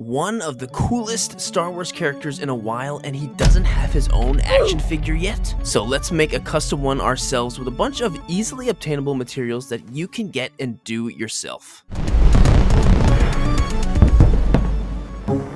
one of the coolest Star Wars characters in a while, and he doesn't have his own action figure yet. So let's make a custom one ourselves with a bunch of easily obtainable materials that you can get and do yourself.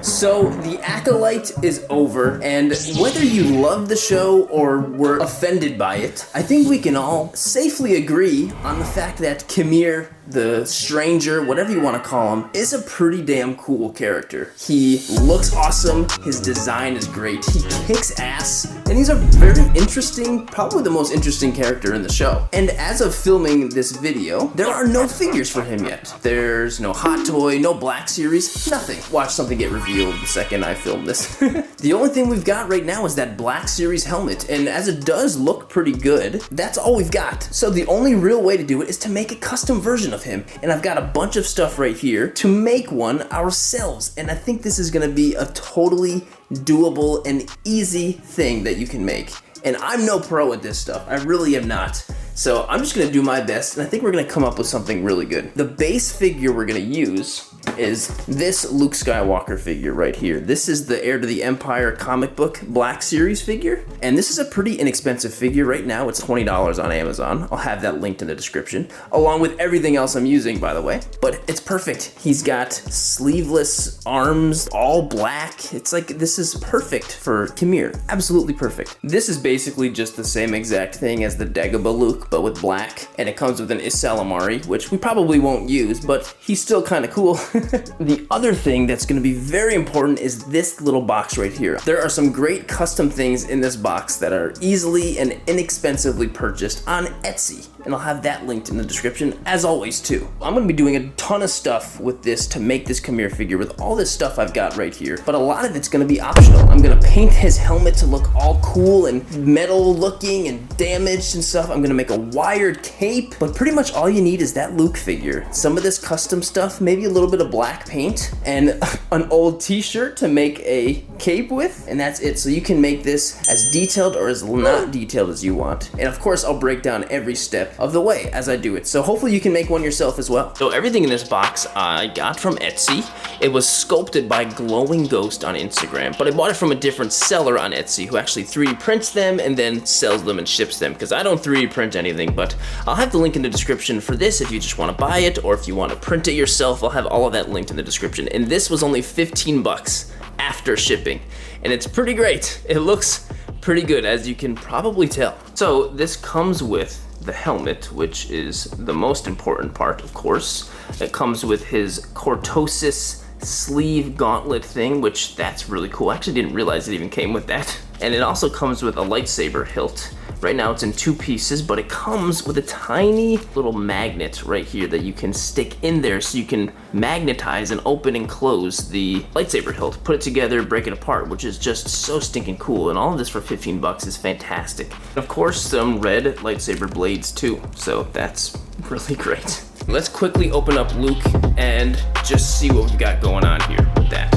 So the Acolyte is over, and whether you love the show or were offended by it, I think we can all safely agree on the fact that Qimir, the stranger, whatever you want to call him, is a pretty damn cool character. He looks awesome, his design is great, he kicks ass, and he's a very interesting, probably the most interesting character in the show. And as of filming this video, there are no figures for him yet. There's no Hot Toy, no Black Series, nothing. Watch something get revealed the second I film this. The only thing we've got right now is that Black Series helmet, and as it does look pretty good, that's all we've got. So the only real way to do it is to make a custom version of him, and I've got a bunch of stuff right here to make one ourselves, and I think this is gonna be a totally doable and easy thing that you can make. And I'm no pro at this stuff, I really am not. So I'm just gonna do my best, and I think we're gonna come up with something really good. The base figure we're gonna use is this Luke Skywalker figure right here. This is the Heir to the Empire comic book Black Series figure, and this is a pretty inexpensive figure. Right now it's $20 on Amazon. I'll have that linked in the description, along with everything else I'm using, by the way. But it's perfect. He's got sleeveless arms, all black. It's like, this is perfect for Qimir. Absolutely perfect. This is basically just the same exact thing as the Dagobah Luke, but with black, and it comes with an Isalamari, which we probably won't use, but he's still kind of cool. The other thing that's going to be very important is this little box right here. There are some great custom things in this box that are easily and inexpensively purchased on Etsy, and I'll have that linked in the description as always too. I'm going to be doing a ton of stuff with this to make this Qimir figure with all this stuff I've got right here, but a lot of it's going to be optional. I'm going to paint his helmet to look all cool and metal looking and damaged and stuff. I'm going to make a wired cape, but pretty much all you need is that Luke figure, some of this custom stuff, maybe a little bit of black paint, and an old t-shirt to make a cape with, and that's it. So you can make this as detailed or as not detailed as you want. And of course I'll break down every step of the way as I do it, so hopefully you can make one yourself as well. So everything in this box I got from Etsy. It was sculpted by Glowing Ghost on Instagram, but I bought it from a different seller on Etsy who actually 3D prints them and then sells them and ships them, because I don't 3D print anything. But I'll have the link in the description for this if you just want to buy it, or if you want to print it yourself. I'll have all of that linked in the description. And this was only 15 bucks after shipping, and it's pretty great. It looks pretty good, as you can probably tell. So this comes with the helmet, which is the most important part, of course. It comes with his cortosis sleeve gauntlet thing, which that's really cool. I actually didn't realize it even came with that. And it also comes with a lightsaber hilt. Right now it's in 2 pieces, but it comes with a tiny little magnet right here that you can stick in there, so you can magnetize and open and close the lightsaber hilt, put it together, break it apart, which is just so stinking cool. And all of this for 15 bucks is fantastic. And of course, some red lightsaber blades too, so that's really great. Let's quickly open up Luke and just see what we've got going on here with that.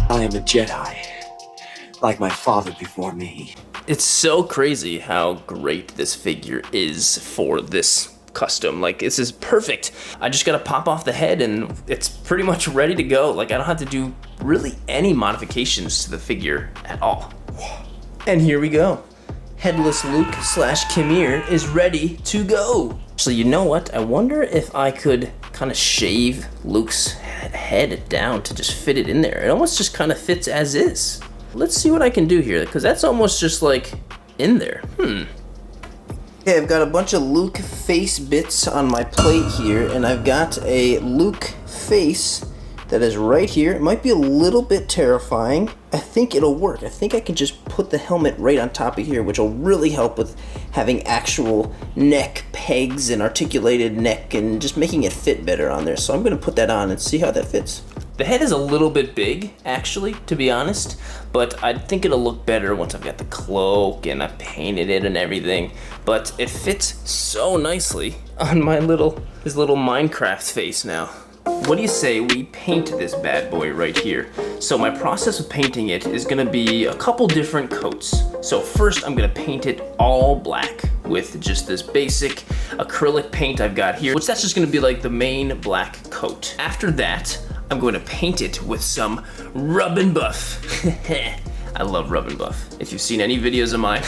I am a Jedi, like my father before me. It's so crazy how great this figure is for this custom. Like, this is perfect. I just gotta pop off the head and it's pretty much ready to go. Like, I don't have to do really any modifications to the figure at all. And here we go. Headless Luke / Qimir is ready to go. So you know what? I wonder if I could kind of shave Luke's head down to just fit it in there. It almost just kind of fits as is. Let's see what I can do here, because that's almost just like in there. Okay, I've got a bunch of Luke face bits on my plate here, and I've got a Luke face that is right here. It might be a little bit terrifying. I think it'll work. I think I can just put the helmet right on top of here, which will really help with having actual neck pegs and articulated neck and just making it fit better on there. So I'm gonna put that on and see how that fits. The head is a little bit big, actually, to be honest, but I think it'll look better once I've got the cloak and I've painted it and everything. But it fits so nicely on his little Minecraft face now. What do you say we paint this bad boy right here? So my process of painting it is gonna be a couple different coats. So first I'm gonna paint it all black. with just this basic acrylic paint I've got here, which that's just gonna be like the main black coat. After that, I'm going to paint it with some Rub and Buff. I love Rub and Buff. If you've seen any videos of mine,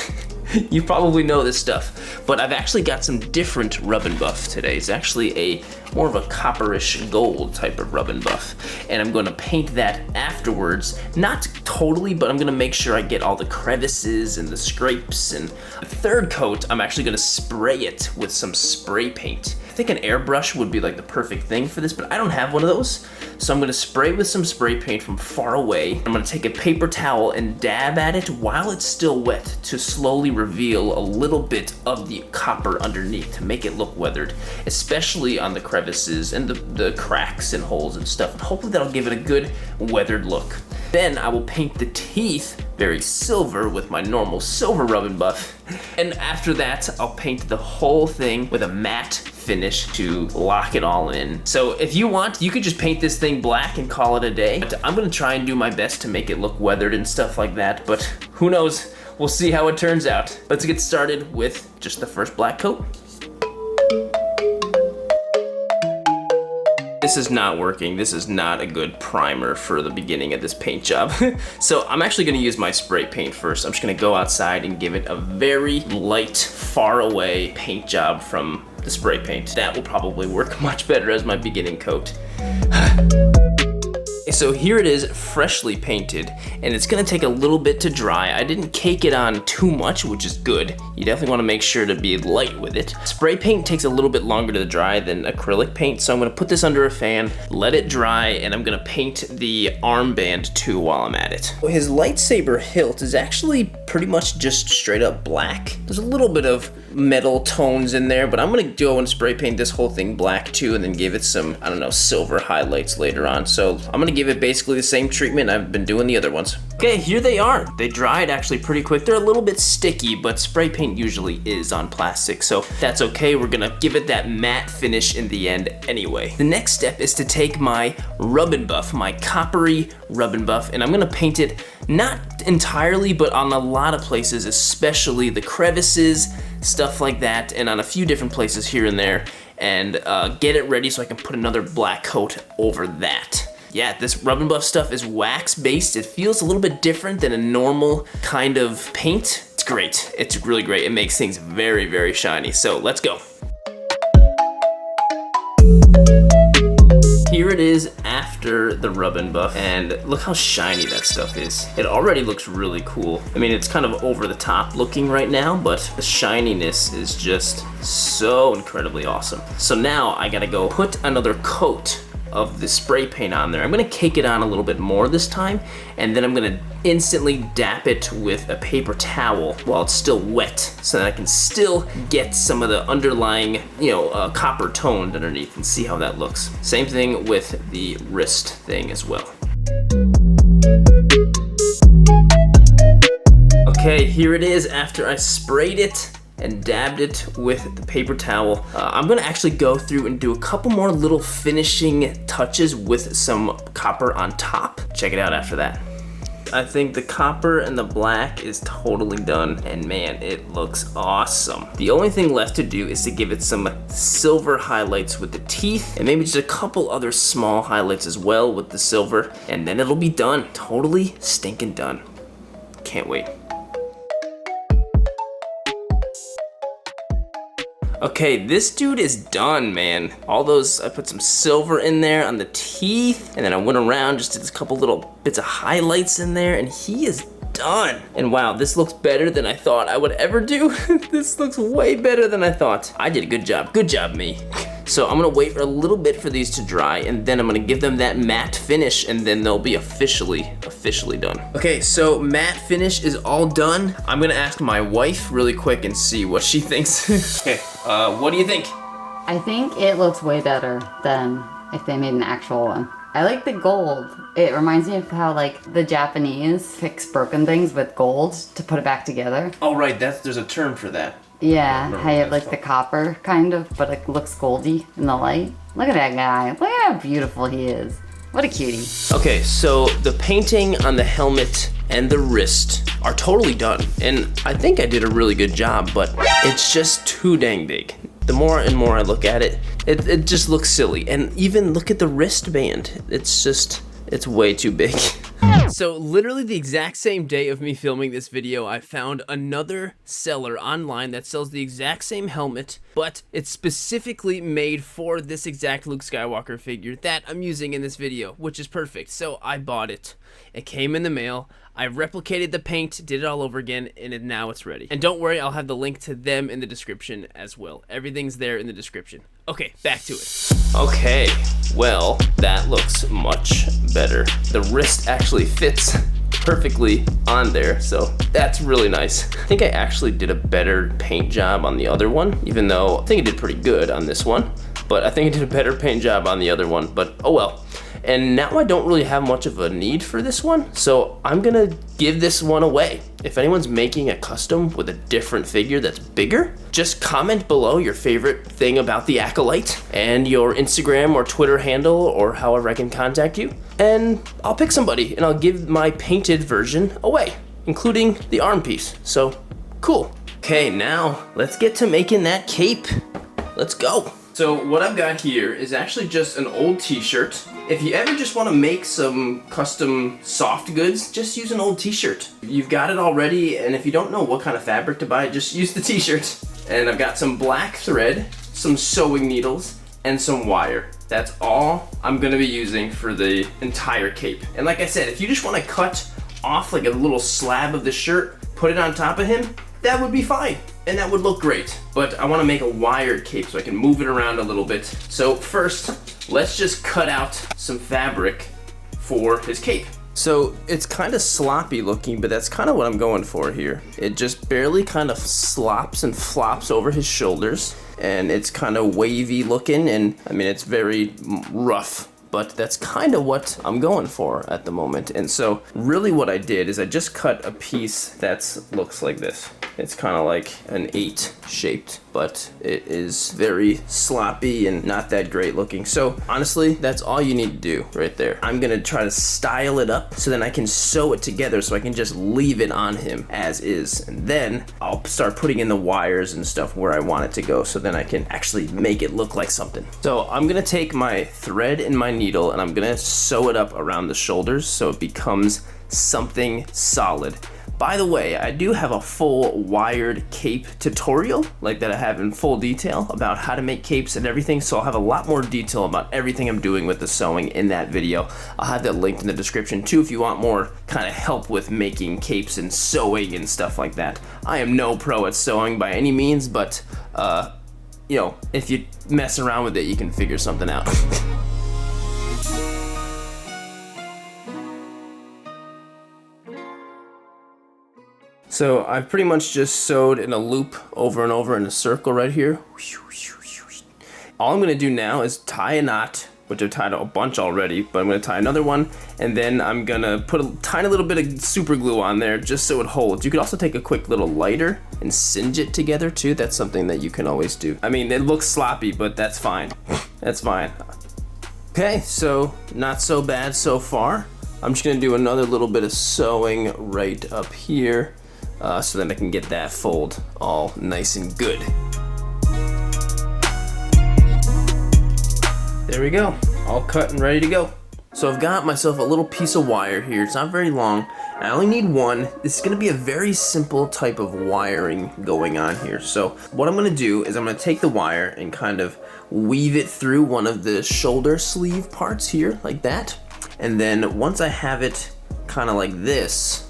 you probably know this stuff, but I've actually got some different Rub and Buff today. It's actually more of a copperish gold type of Rub and Buff, and I'm going to paint that afterwards. Not totally, but I'm going to make sure I get all the crevices and the scrapes. And the third coat, I'm actually going to spray it with some spray paint. I think an airbrush would be like the perfect thing for this, but I don't have one of those. So I'm gonna spray with some spray paint from far away. I'm gonna take a paper towel and dab at it while it's still wet to slowly reveal a little bit of the copper underneath to make it look weathered, especially on the crevices and the cracks and holes and stuff. And hopefully that'll give it a good weathered look. Then I will paint the teeth very silver with my normal silver Rub and Buff. And after that, I'll paint the whole thing with a matte finish to lock it all in. So if you want, you could just paint this thing black and call it a day. But I'm gonna try and do my best to make it look weathered and stuff like that, but who knows? We'll see how it turns out. Let's get started with just the first black coat. This is not working. This is not a good primer for the beginning of this paint job. So I'm actually gonna use my spray paint first. I'm just gonna go outside and give it a very light, far away paint job from the spray paint. That will probably work much better as my beginning coat. So here it is, freshly painted, and it's gonna take a little bit to dry. I didn't cake it on too much, which is good. You definitely wanna make sure to be light with it. Spray paint takes a little bit longer to dry than acrylic paint, so I'm gonna put this under a fan, let it dry, and I'm gonna paint the armband too while I'm at it. His lightsaber hilt is actually pretty much just straight up black. There's a little bit of metal tones in there, but I'm gonna go and spray paint this whole thing black too, and then give it some, I don't know, silver highlights later on. So I'm gonna give it basically the same treatment I've been doing the other ones. Okay, here they are. They dried actually pretty quick. They're a little bit sticky, but spray paint usually is on plastic, so that's okay. We're gonna give it that matte finish in the end anyway. The next step is to take my Rub and Buff, my coppery Rub and Buff, and I'm gonna paint it not entirely, but on a lot of places, especially the crevices, stuff like that, and on a few different places here and there, and get it ready so I can put another black coat over that. Yeah, this Rub and Buff stuff is wax based. It feels a little bit different than a normal kind of paint. It's great. It's really great. It makes things very, very shiny. So let's go. Here it is after the Rub and Buff, and look how shiny that stuff is. It already looks really cool. I mean, it's kind of over the top looking right now, but the shininess is just so incredibly awesome. So now I gotta go put another coat of the spray paint on there. I'm gonna cake it on a little bit more this time, and then I'm gonna instantly dap it with a paper towel while it's still wet, so that I can still get some of the underlying, copper toned underneath, and see how that looks. Same thing with the wrist thing as well. Okay, here it is after I sprayed it and dabbed it with the paper towel. I'm gonna actually go through and do a couple more little finishing touches with some copper on top. Check it out after that. I think the copper and the black is totally done, and man, it looks awesome. The only thing left to do is to give it some silver highlights with the teeth, and maybe just a couple other small highlights as well with the silver, and then it'll be done. Totally stinking done. Can't wait. Okay, this dude is done, man. All those, I put some silver in there on the teeth, and then I went around, just did a couple little bits of highlights in there, and he is done. And wow, this looks better than I thought I would ever do. This looks way better than I thought. I did a good job. Good job, me. So I'm gonna wait for a little bit for these to dry, and then I'm gonna give them that matte finish, and then they'll be officially done. Okay, so matte finish is all done. I'm gonna ask my wife really quick and see what she thinks. Okay, what do you think? I think it looks way better than if they made an actual one. I like the gold. It reminds me of how like the Japanese fix broken things with gold to put it back together. Oh right, there's a term for that. Yeah, how you have like the copper kind of, but it looks goldy in the light. Look at that guy. Look at how beautiful he is. What a cutie. Okay, so the painting on the helmet and the wrist are totally done. And I think I did a really good job, but it's just too dang big. The more and more I look at it, it just looks silly. And even look at the wristband. It's way too big. So literally the exact same day of me filming this video, I found another seller online that sells the exact same helmet, but it's specifically made for this exact Luke Skywalker figure that I'm using in this video, which is perfect. So I bought it. It came in the mail. I replicated the paint, did it all over again, and now it's ready. And don't worry, I'll have the link to them in the description as well. Everything's there in the description. Okay, back to it. Okay, well, that looks much better. The wrist actually fits perfectly on there, so that's really nice. I think I actually did a better paint job on the other one, even though I think I did pretty good on this one. But I think I did a better paint job on the other one, but oh well. And now I don't really have much of a need for this one, so I'm gonna give this one away. If anyone's making a custom with a different figure that's bigger, just comment below your favorite thing about the Acolyte and your Instagram or Twitter handle or however I can contact you, and I'll pick somebody and I'll give my painted version away, including the arm piece. So cool. Okay, now let's get to making that cape. Let's go. So what I've got here is actually just an old t-shirt. If you ever just want to make some custom soft goods, just use an old t-shirt. You've got it already, and if you don't know what kind of fabric to buy, just use the t-shirt. And I've got some black thread, some sewing needles, and some wire. That's all I'm gonna be using for the entire cape. And like I said, if you just want to cut off like a little slab of the shirt, put it on top of him, that would be fine. And that would look great. But I want to make a wired cape so I can move it around a little bit. So first, let's just cut out some fabric for his cape. So it's kind of sloppy looking, but that's kind of what I'm going for here. It just barely kind of slops and flops over his shoulders, and it's kind of wavy looking, and I mean, it's very rough. But that's kind of what I'm going for at the moment. And so really what I did is I just cut a piece that looks like this. It's kind of like an 8 shaped, but it is very sloppy and not that great looking. So honestly, that's all you need to do right there. I'm gonna try to style it up so then I can sew it together so I can just leave it on him as is. And then I'll start putting in the wires and stuff where I want it to go so then I can actually make it look like something. So I'm gonna take my thread and my needle and I'm gonna sew it up around the shoulders so it becomes something solid. By the way, I do have a full wired cape tutorial, like that I have in full detail about how to make capes and everything, so I'll have a lot more detail about everything I'm doing with the sewing in that video. I'll have that linked in the description too if you want more kind of help with making capes and sewing and stuff like that. I am no pro at sewing by any means, but you know, if you mess around with it, you can figure something out. So I've pretty much just sewed in a loop over and over in a circle right here. All I'm gonna do now is tie a knot, which I've tied a bunch already, but I'm gonna tie another one, and then I'm gonna put a tiny little bit of super glue on there just so it holds. You could also take a quick little lighter and singe it together too. That's something that you can always do. I mean, it looks sloppy, but that's fine. That's fine. Okay, so not so bad so far. I'm just gonna do another little bit of sewing right up here. So then I can get that fold all nice and good. There we go, all cut and ready to go. So I've got myself a little piece of wire here. It's not very long. I only need one. This is gonna be a very simple type of wiring going on here. So what I'm gonna do is I'm gonna take the wire and kind of weave it through one of the shoulder sleeve parts here, like that. And then once I have it kind of like this,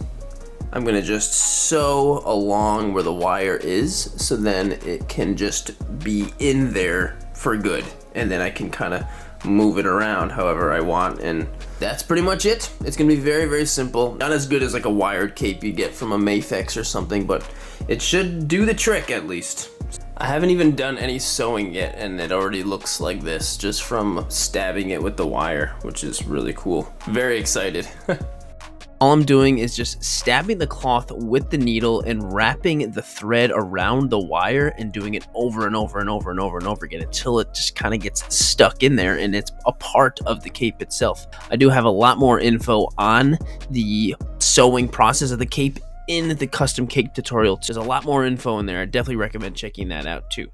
I'm gonna just sew along where the wire is so then it can just be in there for good. And then I can kind of move it around however I want, and that's pretty much it. It's gonna be very, very simple. Not as good as like a wired cape you get from a Mayfix or something, but it should do the trick at least. I haven't even done any sewing yet and it already looks like this just from stabbing it with the wire, which is really cool. Very excited. all I'm doing is just stabbing the cloth with the needle and wrapping the thread around the wire and doing it over and over and over and over and over again until it just kind of gets stuck in there and it's a part of the cape itself. I do have a lot more info on the sewing process of the cape in the custom cape tutorial. There's a lot more info in there. I definitely recommend checking that out too.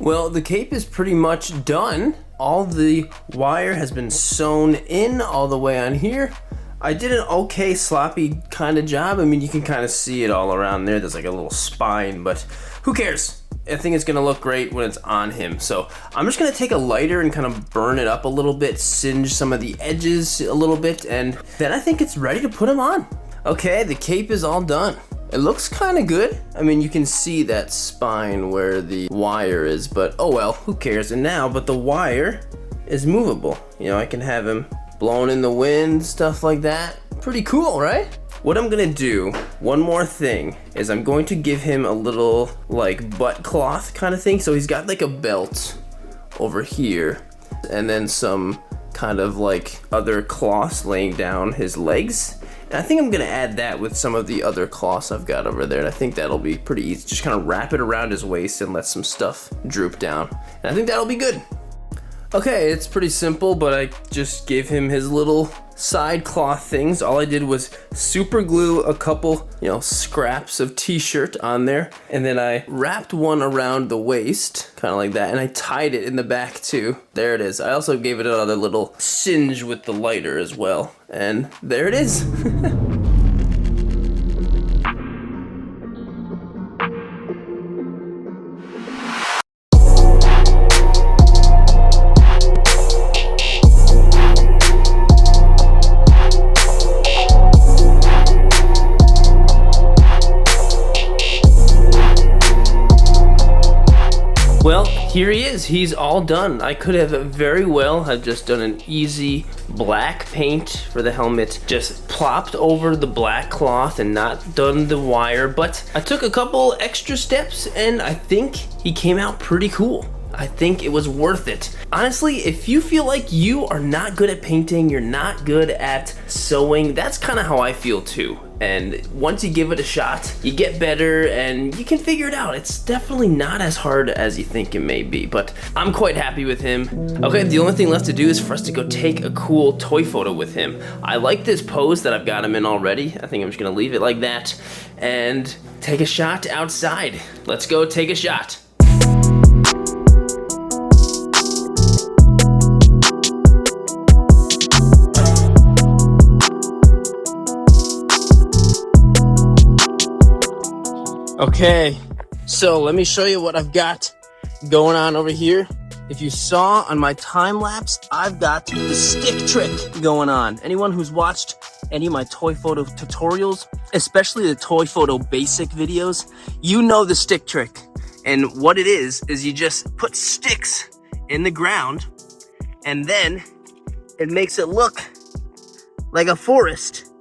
Well, the cape is pretty much done. All the wire has been sewn in all the way on here. I did an okay sloppy kind of job. I mean, you can kind of see it all around there. There's like a little spine, but who cares? I think it's gonna look great when it's on him. So I'm just gonna take a lighter and kind of burn it up a little bit, singe some of the edges a little bit, and then I think it's ready to put him on. Okay, the cape is all done. It looks kind of good. I mean, you can see that spine where the wire is, but oh well, who cares? And now, but the wire is movable. You know, I can have him blowing in the wind, stuff like that. Pretty cool, right? What I'm gonna do, one more thing, is I'm going to give him a little like butt cloth kind of thing. So he's got like a belt over here and then some kind of like other cloths laying down his legs. And I think I'm gonna add that with some of the other cloths I've got over there. And I think that'll be pretty easy. Just kind of wrap it around his waist and let some stuff droop down. And I think that'll be good. Okay, it's pretty simple, but I just gave him his little side cloth things. All I did was super glue a couple, scraps of t-shirt on there, and then I wrapped one around the waist, kind of like that, and I tied it in the back too. There it is. I also gave it another little singe with the lighter as well, and there it is. Well, here he is. He's all done. I could have very well have just done an easy black paint for the helmet, just plopped over the black cloth and not done the wire, but I took a couple extra steps and I think he came out pretty cool. I think it was worth it. Honestly, if you feel like you are not good at painting, you're not good at sewing, that's kind of how I feel too. And once you give it a shot, you get better and you can figure it out. It's definitely not as hard as you think it may be, but I'm quite happy with him. Okay, the only thing left to do is for us to go take a cool toy photo with him. I like this pose that I've got him in already. I think I'm just gonna leave it like that and take a shot outside. Let's go take a shot. Okay, so let me show you what I've got going on over here. If you saw on my time lapse, I've got the stick trick going on. Anyone who's watched any of my toy photo tutorials, especially the toy photo basic videos, you know the stick trick. And what it is you just put sticks in the ground and then it makes it look like a forest.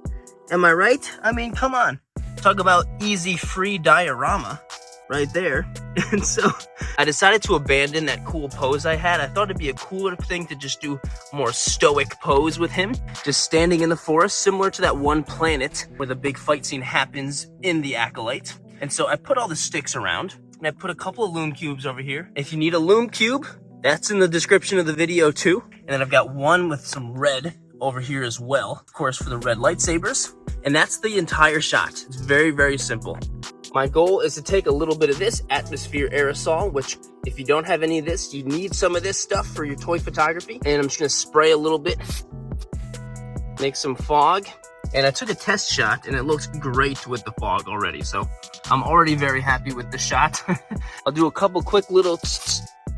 Am I right? I mean, come on. Talk about easy free diorama right there. And so I decided to abandon that cool pose I had. I thought it'd be a cooler thing to just do a more stoic pose with him, just standing in the forest, similar to that one planet where the big fight scene happens in the Acolyte. And so I put all the sticks around and I put a couple of loom cubes over here. If you need a loom cube, that's in the description of the video too. And then I've got one with some red over here as well, of course, for the red lightsabers. And that's the entire shot. It's very, very simple. My goal is to take a little bit of this atmosphere aerosol, which if you don't have any of this, you need some of this stuff for your toy photography. And I'm just gonna spray a little bit, make some fog. And I took a test shot and it looks great with the fog already. So I'm already very happy with the shot. I'll do a couple quick little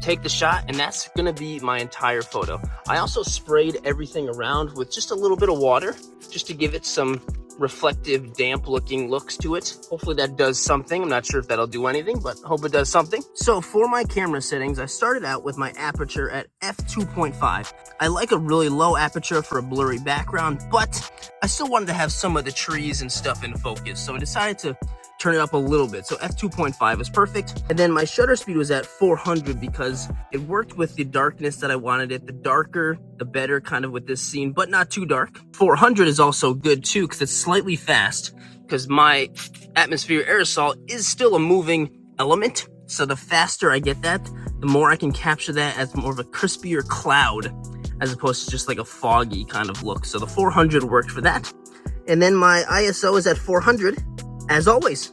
take the shot, and that's gonna be my entire photo. I also sprayed everything around with just a little bit of water, just to give it some reflective, damp looking looks to it. Hopefully that does something. I'm not sure if that'll do anything, but hope it does something. So for my camera settings, I started out with my aperture at f2.5. I like a really low aperture for a blurry background, but I still wanted to have some of the trees and stuff in focus. So I decided to turn it up a little bit. So f2.5 is perfect. And then my shutter speed was at 400 because it worked with the darkness that I wanted it. The darker, the better kind of with this scene, but not too dark. 400 is also good too because it's slightly fast because my atmosphere aerosol is still a moving element. So the faster I get that, the more I can capture that as more of a crispier cloud as opposed to just like a foggy kind of look. So the 400 worked for that. And then my ISO is at 400, as always.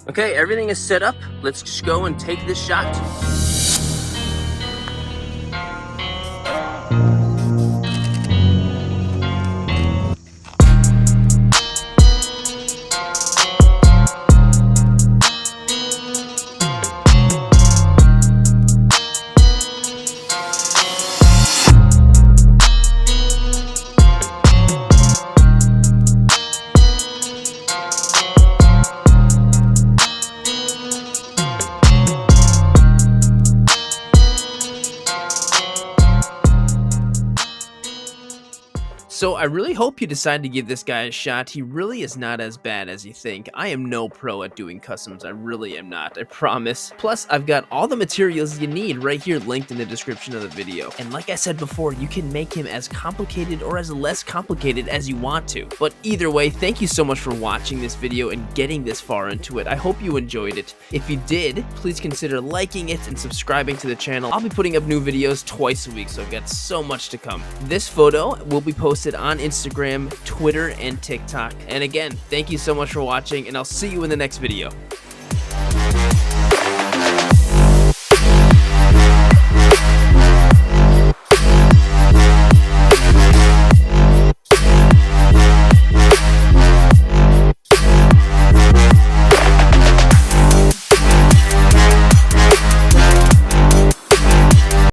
Okay, everything is set up. Let's just go and take this shot. So I really hope you decide to give this guy a shot. He really is not as bad as you think. I am no pro at doing customs. I really am not, I promise. Plus, I've got all the materials you need right here linked in the description of the video. And like I said before, you can make him as complicated or as less complicated as you want to. But either way, thank you so much for watching this video and getting this far into it. I hope you enjoyed it. If you did, please consider liking it and subscribing to the channel. I'll be putting up new videos twice a week, so I've got so much to come. This photo will be posted on Instagram, Twitter, and TikTok. And again, thank you so much for watching, and I'll see you in the next video.